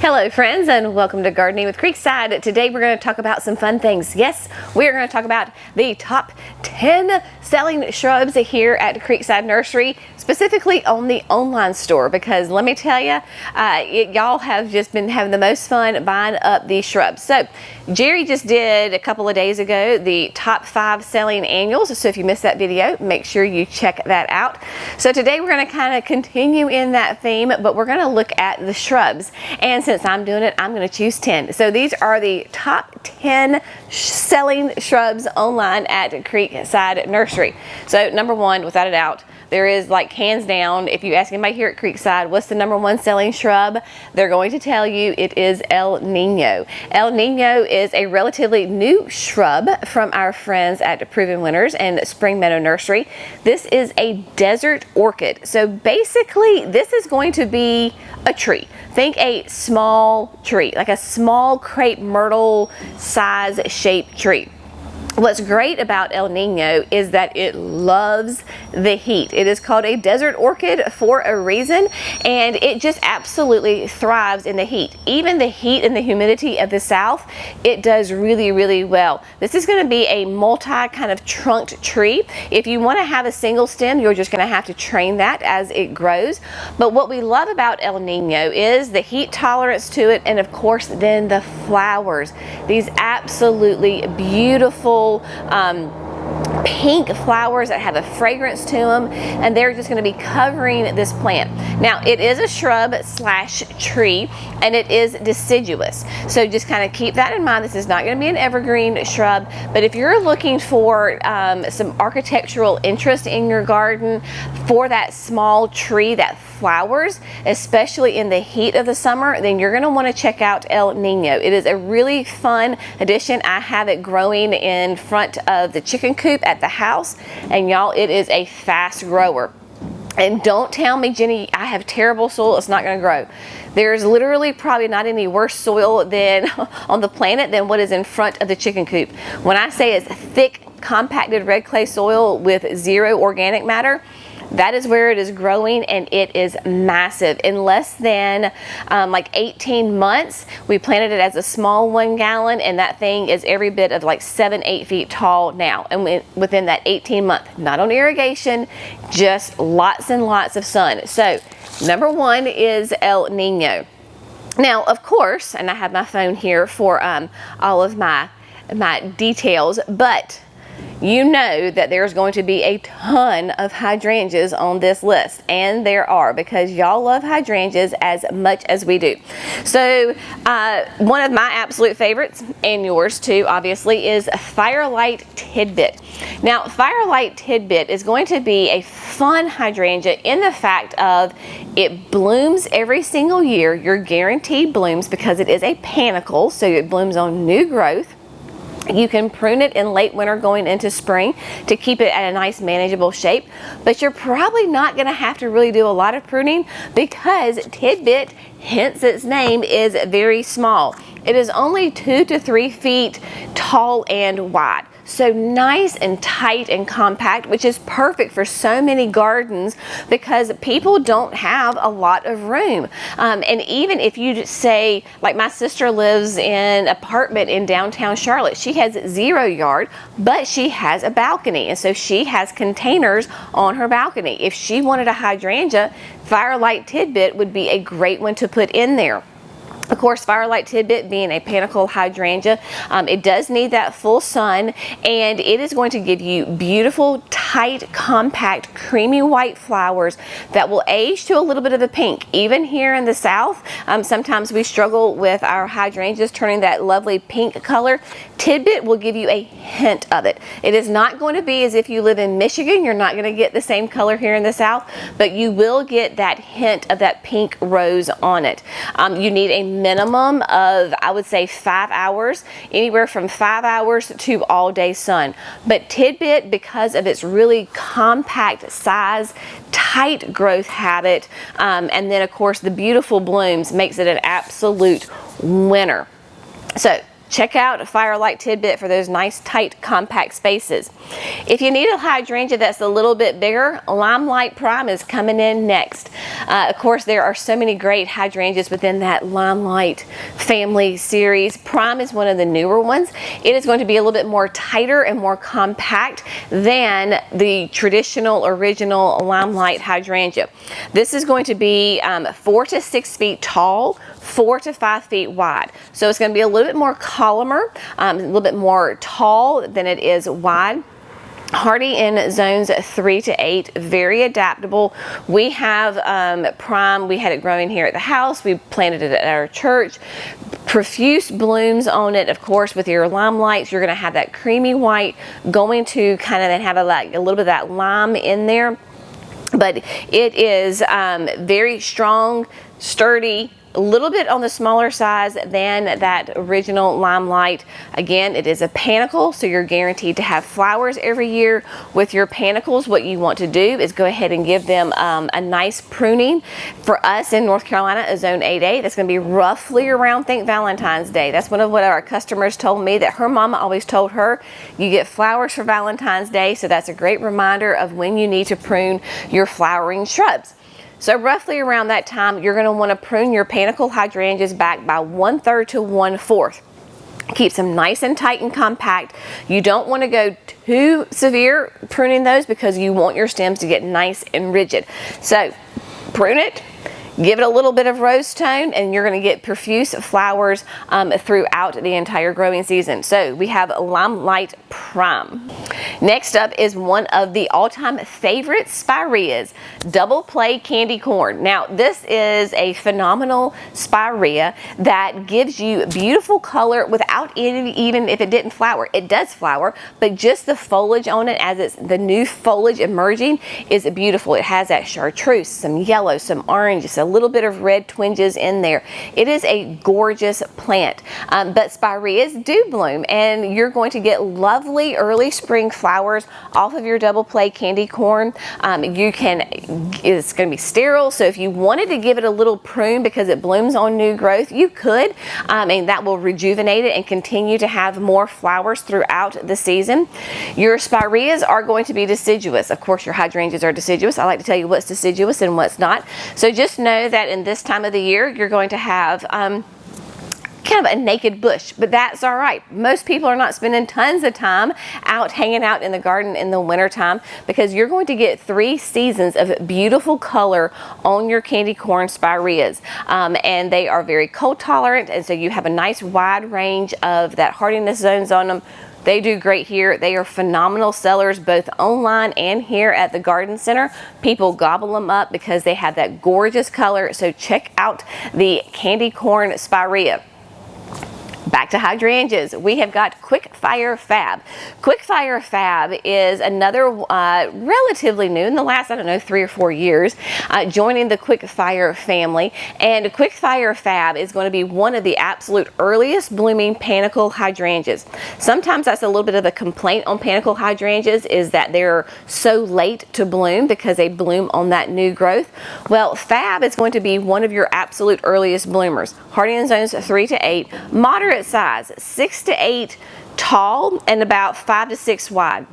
Hello friends, and welcome to Gardening with Creekside. Today we're going to talk about some fun things. Yes, we're going to talk about the top 10 selling shrubs here at Creekside Nursery, specifically on the online store, because let me tell you, y'all have just been having the most fun buying up these shrubs. So Jerry just did a couple of days ago the top 5 selling annuals, so if you missed that video, make sure you check that out. So today we're going to kind of continue in that theme, but we're going to look at the shrubs, and since I'm doing it, I'm going to choose 10. So these are the top 10 selling shrubs online at Creekside Nursery. So number one, without a doubt, there is, like, hands down, if you ask anybody here at Creekside what's the number 1 selling shrub, they're going to tell you it is El Nino. El Nino is a relatively new shrub from our friends at Proven Winners and Spring Meadow Nursery. This is a desert orchid. So basically this is going to be a tree. Think a small tree, like a small crepe myrtle size shaped tree. What's great about El Nino is that it loves the heat. It is called a desert orchid for a reason, and it just absolutely thrives in the heat. Even the heat and the humidity of the south, it does really, really well. This is going to be a multi kind of trunked tree. If you want to have a single stem, you're just going to have to train that as it grows. But what we love about El Nino is the heat tolerance to it, and of course then the flowers. These absolutely beautiful pink flowers that have a fragrance to them, and they're just going to be covering this plant. Now it is a shrub slash tree, and it is deciduous, so just kind of keep that in mind. This is not going to be an evergreen shrub, but if you're looking for some architectural interest in your garden for that small tree that flowers, especially in the heat of the summer, then you're going to want to check out El Nino. It is a really fun addition. I have it growing in front of the chicken coop at the house, and y'all, it is a fast grower. And don't tell me, Jenny, I have terrible soil, it's not going to grow. There's literally probably not any worse soil than on the planet than what is in front of the chicken coop. When I say it's thick, compacted red clay soil with 0 organic matter, that is where it is growing, and it is massive. In less than like 18 months, we planted it as a small 1 gallon, and that thing is every bit of like 7-8 feet tall now. And within that 18 month, not on irrigation, just lots and lots of sun. So number 1 is El Nino. Now, of course, and I have my phone here for all of my details, but you know that there's going to be a ton of hydrangeas on this list, and there are, because y'all love hydrangeas as much as we do. So one of my absolute favorites, and yours too obviously, is Firelight Tidbit. Now Firelight Tidbit is going to be a fun hydrangea in the fact of it blooms every single year. You're guaranteed blooms because it is a panicle, so it blooms on new growth. You can prune it in late winter going into spring to keep it at a nice manageable shape, but you're probably not going to have to really do a lot of pruning because Tidbit, hence its name, is very small. It is only 2 to 3 feet tall and wide. So nice and tight and compact, which is perfect for so many gardens because people don't have a lot of room. And even if you say, like my sister lives in an apartment in downtown Charlotte, she has 0 yard, but she has a balcony, and so she has containers on her balcony. If she wanted a hydrangea, Firelight Tidbit would be a great one to put in there. Of course, Firelight Tidbit being a panicle hydrangea, it does need that full sun, and it is going to give you beautiful, tight, compact, creamy white flowers that will age to a little bit of a pink. Even here in the south, sometimes we struggle with our hydrangeas turning that lovely pink color. Tidbit will give you a hint of it. It is not going to be as if you live in Michigan. You're not going to get the same color here in the south, but you will get that hint of that pink rose on it. You need a minimum of, I would say, 5 hours, anywhere from 5 hours to all day sun. But Tidbit, because of its really compact size, tight growth habit, and then of course the beautiful blooms, makes it an absolute winner. So check out Fire Light Tidbit for those nice, tight, compact spaces. If you need a hydrangea that's a little bit bigger, Limelight Prime is coming in next. Of course, there are so many great hydrangeas within that Limelight family series. Prime is one of the newer ones. It is going to be a little bit more tighter and more compact than the traditional original Limelight hydrangea. This is going to be 4 to 6 feet tall, 4 to 5 feet wide. So it's going to be a little bit more columnar, a little bit more tall than it is wide. Hardy in zones 3 to 8, very adaptable. We have Prime, we had it growing here at the house, we planted it at our church. Profuse blooms on it. Of course, with your Limelights, you're going to have that creamy white going to kind of have a little bit of that lime in there. But it is very strong, sturdy, a little bit on the smaller size than that original Limelight. Again, it is a panicle, so you're guaranteed to have flowers every year. With your panicles, what you want to do is go ahead and give them a nice pruning. For us in North Carolina, a zone 8A, that's going to be roughly around, think, Valentine's Day. That's one of what our customers told me, that her mama always told her, you get flowers for Valentine's Day, so that's a great reminder of when you need to prune your flowering shrubs. So roughly around that time, you're going to want to prune your panicle hydrangeas back by 1/3 to 1/4. Keeps them nice and tight and compact. You don't want to go too severe pruning those because you want your stems to get nice and rigid. So prune it, give it a little bit of rose tone, and you're going to get profuse flowers throughout the entire growing season. So we have Limelight Prime. Next up is one of the all-time favorite spireas, double play candy corn. Now, this is a phenomenal spirea that gives you beautiful color without even if it didn't flower. It does flower, but just the foliage on it, as it's the new foliage emerging, is beautiful. It has that chartreuse, some yellow, some orange, just a little bit of red twinges in there. It is a gorgeous plant, but spireas do bloom, and you're going to get lovely early spring flowers off of your double play candy corn. It's going to be sterile, so if you wanted to give it a little prune because it blooms on new growth, you could, and that will rejuvenate it and continue to have more flowers throughout the season. Your spireas are going to be deciduous. Of course, your hydrangeas are deciduous. I like to tell you what's deciduous and what's not. So just know that in this time of the year, you're going to have kind of a naked bush, but that's all right. Most people are not spending tons of time out hanging out in the garden in the winter time, because you're going to get 3 seasons of beautiful color on your candy corn spireas, and they are very cold tolerant, and so you have a nice wide range of that hardiness zones on them. They do great here. They are phenomenal sellers both online and here at the garden center. People gobble them up because they have that gorgeous color. So check out the candy corn spirea. Back to hydrangeas, we have got Quick Fire Fab. Quick Fire Fab is another relatively new, in the last, 3 or 4 years, joining the Quick Fire family. And Quick Fire Fab is going to be one of the absolute earliest blooming panicle hydrangeas. Sometimes that's a little bit of a complaint on panicle hydrangeas, is that they're so late to bloom because they bloom on that new growth. Well, Fab is going to be one of your absolute earliest bloomers. Hardy in zones 3 to 8, moderate size, 6 to 8 tall, and about 5 to 6 wide.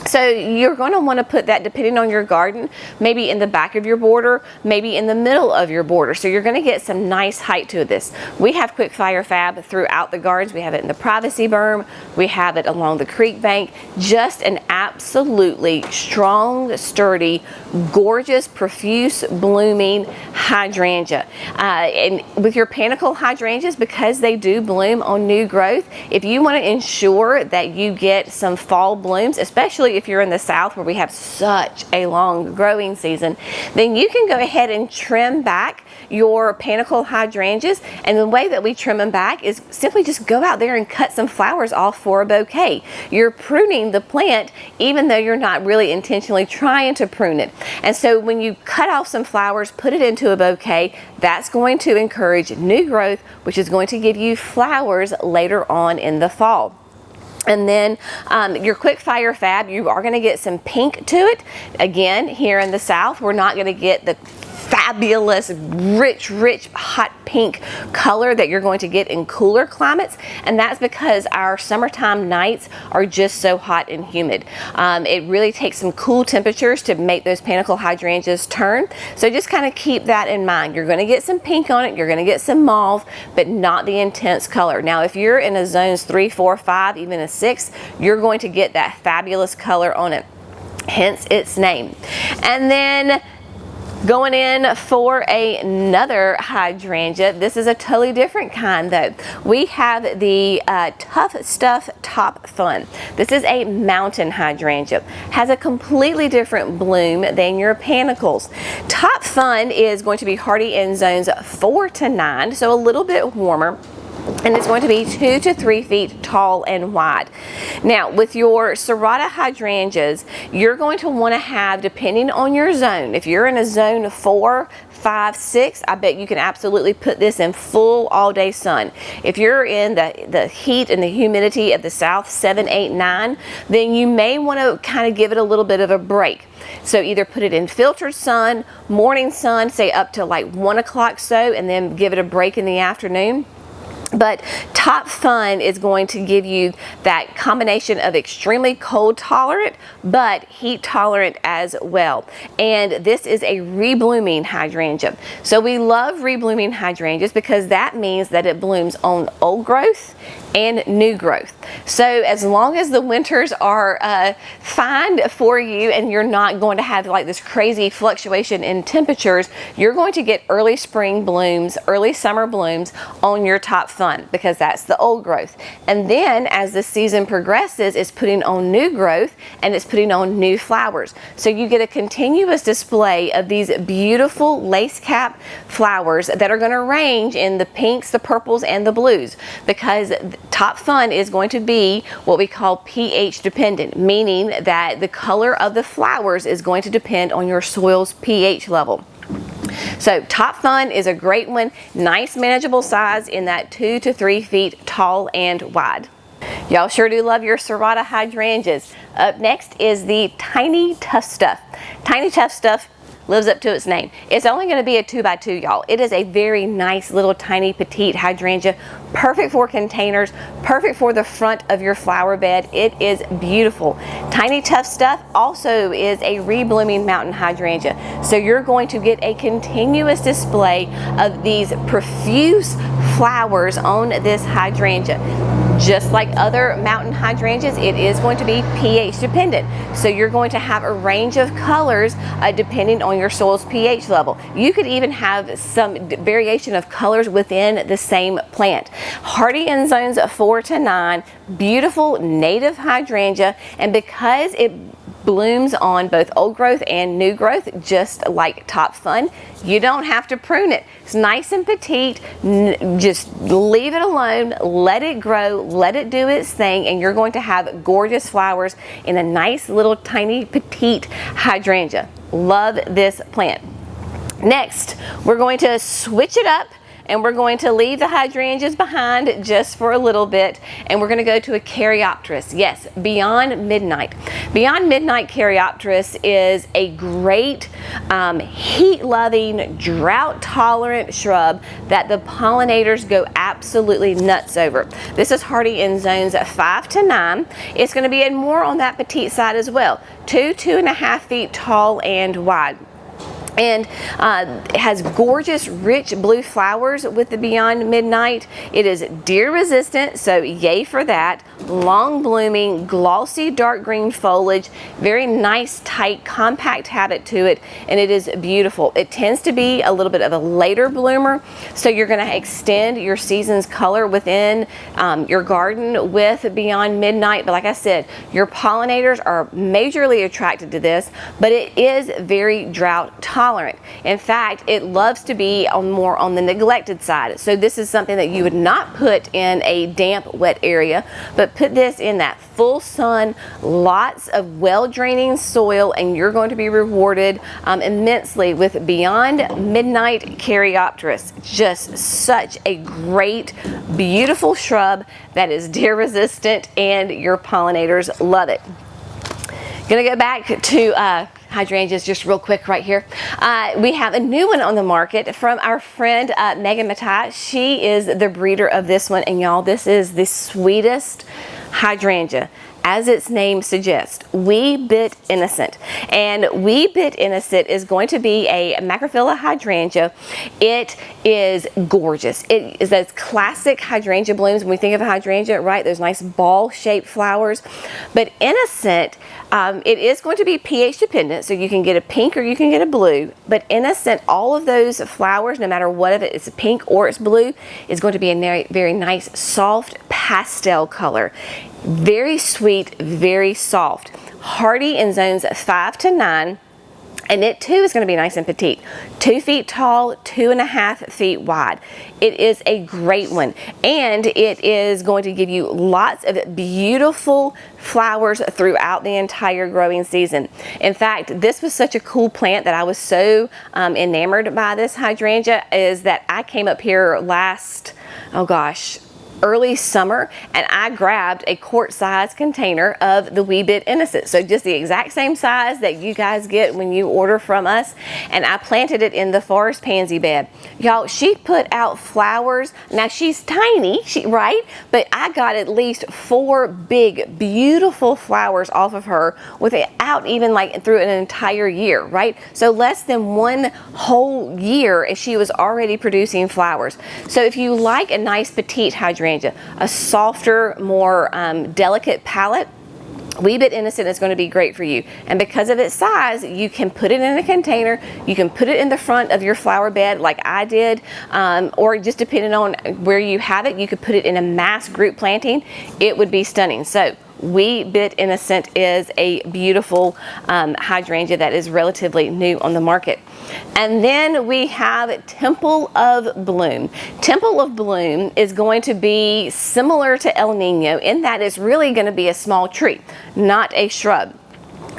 So you're going to want to put that, depending on your garden, maybe in the back of your border, maybe in the middle of your border. So you're going to get some nice height to this. We have Quick Fire Fab throughout the gardens. We have it in the privacy berm. We have it along the creek bank. Just an absolutely strong, sturdy, gorgeous, profuse blooming hydrangea. And with your panicle hydrangeas, because they do bloom on new growth, if you want to ensure that you get some fall blooms, especially if you're in the south where we have such a long growing season, then you can go ahead and trim back your panicle hydrangeas. And the way that we trim them back is simply just go out there and cut some flowers off for a bouquet. You're pruning the plant even though you're not really intentionally trying to prune it. And so when you cut off some flowers, put it into a bouquet, that's going to encourage new growth, which is going to give you flowers later on in the fall. And then your Quick Fire Fab, you are going to get some pink to it. Again, here in the south, we're not going to get the fabulous, rich, hot pink color that you're going to get in cooler climates, and that's because our summertime nights are just so hot and humid. It really takes some cool temperatures to make those panicle hydrangeas turn, so just kind of keep that in mind. You're going to get some pink on it, you're going to get some mauve, but not the intense color. Now if you're in a zones 3, 4, 5, even a 6, you're going to get that fabulous color on it, hence its name. And then going in for another hydrangea, this is a totally different kind though. We have the Tuff Stuff Top Fun. This is a mountain hydrangea. Has a completely different bloom than your panicles. Top Fun is going to be hardy in zones 4 to 9, so a little bit warmer. And it's going to be 2 to 3 feet tall and wide. Now with your serrata hydrangeas, you're going to want to have, depending on your zone, if you're in a zone 4, 5, 6, I bet you can absolutely put this in full all day sun. If you're in the heat and the humidity of the south, 7, 8, 9, then you may want to kind of give it a little bit of a break. So either put it in filtered sun, morning sun, say up to like 1 o'clock so, and then give it a break in the afternoon. But Top Fun is going to give you that combination of extremely cold tolerant but heat tolerant as well. And this is a reblooming hydrangea. So we love reblooming hydrangeas because that means that it blooms on old growth and new growth. So as long as the winters are fine for you and you're not going to have like this crazy fluctuation in temperatures, you're going to get early spring blooms, early summer blooms on your Top Fun because that's the old growth. And then as the season progresses, it's putting on new growth and it's putting on new flowers. So you get a continuous display of these beautiful lace cap flowers that are going to range in the pinks, the purples, and the blues, because Top Fun is going to be what we call pH dependent, meaning that the color of the flowers is going to depend on your soil's pH level. So Top Fun is a great one, nice manageable size in that 2 to 3 feet tall and wide. Y'all sure do love your serrata hydrangeas. Up next is the Tiny Tuff Stuff. Tiny Tuff Stuff lives up to its name. It's only going to be a 2x2, y'all. It is a very nice little tiny petite hydrangea, perfect for containers, perfect for the front of your flower bed. It is beautiful. Tiny Tuff Stuff also is a reblooming mountain hydrangea, so you're going to get a continuous display of these profuse flowers on this hydrangea. Just like other mountain hydrangeas, it is going to be pH dependent. So you're going to have a range of colors depending on your soil's pH level. You could even have some variation of colors within the same plant. Hardy in zones 4 to 9, beautiful native hydrangea, and because it blooms on both old growth and new growth, just like Top Fun, you don't have to prune it. It's nice and petite. Just leave it alone, let it grow, let it do its thing, and you're going to have gorgeous flowers in a nice little tiny petite hydrangea. Love this plant. Next, we're going to switch it up and we're going to leave the hydrangeas behind just for a little bit, and we're going to go to a caryopteris. Yes, Beyond Midnight. Beyond Midnight caryopteris is a great heat-loving, drought-tolerant shrub that the pollinators go absolutely nuts over. This is hardy in zones 5 to 9. It's going to be more on that petite side as well, 2.5 feet tall and wide. And it has gorgeous rich blue flowers with the Beyond Midnight. It is deer resistant, so yay for that. Long blooming, glossy dark green foliage, very nice tight compact habit to it, and it is beautiful. It tends to be a little bit of a later bloomer, so you're going to extend your season's color within your garden with Beyond Midnight. But like I said, your pollinators are majorly attracted to this, but it is very drought tolerant. In fact, it loves to be more on the neglected side. So this is something that you would not put in a damp, wet area, but put this in that full sun, lots of well-draining soil, and you're going to be rewarded immensely with Beyond Midnight caryopteris. Just such a great, beautiful shrub that is deer resistant, and your pollinators love it. Gonna go back to hydrangeas just real quick right here. We have a new one on the market from our friend Megan Matai. She is the breeder of this one, and y'all, this is the sweetest hydrangea. As its name suggests, Wee Bit Innocent. And Wee Bit Innocent is going to be a macrophylla hydrangea. It is gorgeous. It is those classic hydrangea blooms. When we think of a hydrangea, right, those nice ball-shaped flowers. But Innocent, it is going to be pH dependent, so you can get a pink or you can get a blue. But Innocent, all of those flowers, no matter what of it, it's pink or it's blue, is going to be a very nice, soft pastel color. Very sweet, very soft, hardy in zones 5 to 9, and it too is going to be nice and petite. 2 feet tall, 2.5 feet wide. It is a great one, and it is going to give you lots of beautiful flowers throughout the entire growing season. In fact, this was such a cool plant that I was so enamored by this hydrangea is that I came up here last, oh gosh, early summer, and I grabbed a quart-size container of the Wee Bit Innocent. So just the exact same size that you guys get when you order from us, and I planted it in the forest pansy bed. Y'all, she put out flowers. Now she's tiny, right? But I got at least 4 big, beautiful flowers off of her without even like through an entire year, right? So less than 1 whole year, and she was already producing flowers. So if you like a nice petite hydrangea, a softer, more delicate palette, Wee Bit Innocent is going to be great for you. And because of its size, you can put it in a container, you can put it in the front of your flower bed like I did, or just depending on where you have it, you could put it in a mass group planting. It would be stunning. So Wee Bit Innocent is a beautiful hydrangea that is relatively new on the market. And then we have Temple of Bloom. Temple of Bloom is going to be similar to El Nino in that it's really going to be a small tree, not a shrub.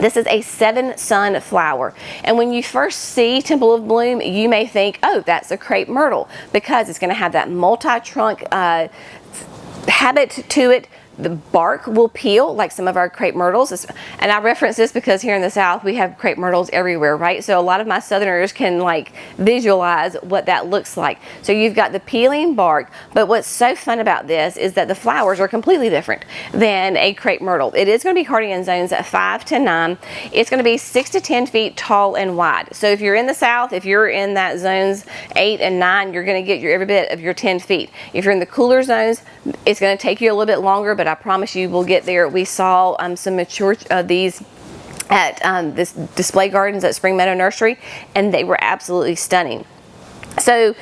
This is a 7-sun flower, and when you first see Temple of Bloom, you may think, oh, that's a crepe myrtle, because it's going to have that multi-trunk habit to it. The bark will peel like some of our crepe myrtles, and I reference this because here in the South we have crepe myrtles everywhere, right? So a lot of my Southerners can like visualize what that looks like. So you've got the peeling bark, but what's so fun about this is that the flowers are completely different than a crepe myrtle. It is going to be hardy in zones 5 to 9. It's going to be 6 to 10 feet tall and wide. So if you're in the South, if you're in that zones 8 and 9, you're going to get your every bit of your 10 feet. If you're in the cooler zones, it's going to take you a little bit longer, but I promise you we'll get there. We saw some mature of these at this display gardens at Spring Meadow Nursery, and they were absolutely stunning. So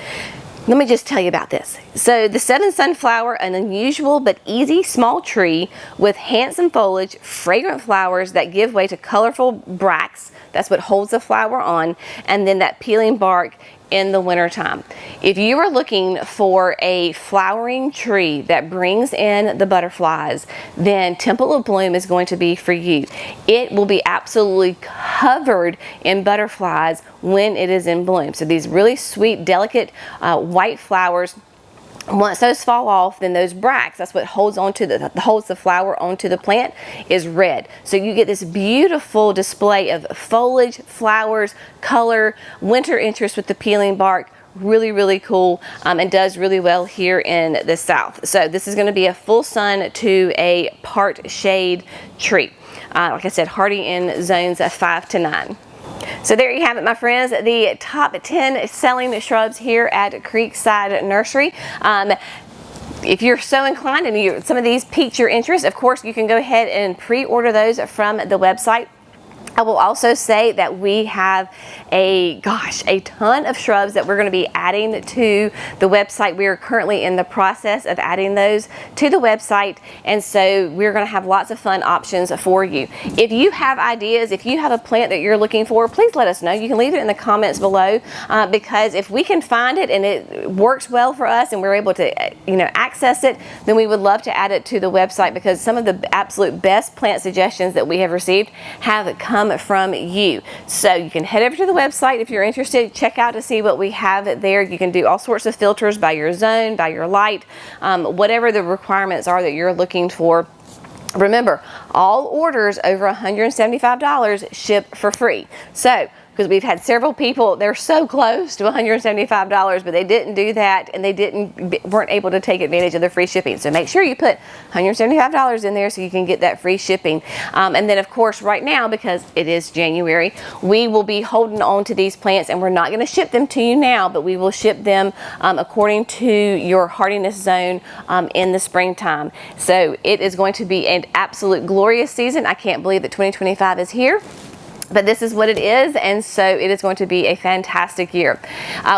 let me just tell you about this. So the 7-sun flower, an unusual but easy small tree with handsome foliage, fragrant flowers that give way to colorful bracts. That's what holds the flower on, and then that peeling bark in the wintertime. If you are looking for a flowering tree that brings in the butterflies, then Temple of Bloom is going to be for you. It will be absolutely covered in butterflies when it is in bloom. So these really sweet, delicate white flowers, once those fall off, then those bracts, that's what holds the flower onto the plant, is red. So you get this beautiful display of foliage, flowers, color, winter interest with the peeling bark. Really, really cool, and does really well here in the South. So this is going to be a full sun to a part shade tree. Like I said, hardy in zones 5 to 9. So there you have it, my friends, the top 10 selling shrubs here at Creekside Nursery. If you're so inclined and some of these piqued your interest, of course, you can go ahead and pre-order those from the website. I will also say that we have a ton of shrubs that we're going to be adding to the website. We are currently in the process of adding those to the website, and so we're going to have lots of fun options for you. If you have ideas, if you have a plant that you're looking for, please let us know. You can leave it in the comments below, because if we can find it and it works well for us and we're able to access it, then we would love to add it to the website, because some of the absolute best plant suggestions that we have received have come from you. So you can head over to the website if you're interested, check out to see what we have there. You can do all sorts of filters by your zone, by your light, whatever the requirements are that you're looking for. Remember, all orders over $175 ship for free. So, because we've had several people, they're so close to $175, but they didn't do that, and they weren't able to take advantage of the free shipping. So make sure you put $175 in there so you can get that free shipping. And then, of course, right now, because it is January, we will be holding on to these plants, and we're not going to ship them to you now, but we will ship them according to your hardiness zone in the springtime. So it is going to be an absolute glorious season. I can't believe that 2025 is here. But this is what it is, and so it is going to be a fantastic year.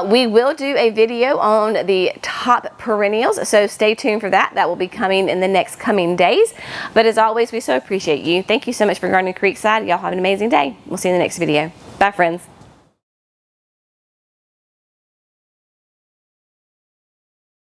We will do a video on the top perennials, so stay tuned for that. That will be coming in the next coming days. But as always, we so appreciate you. Thank you so much for gardening Creekside. Y'all have an amazing day. We'll see you in the next video. Bye, friends.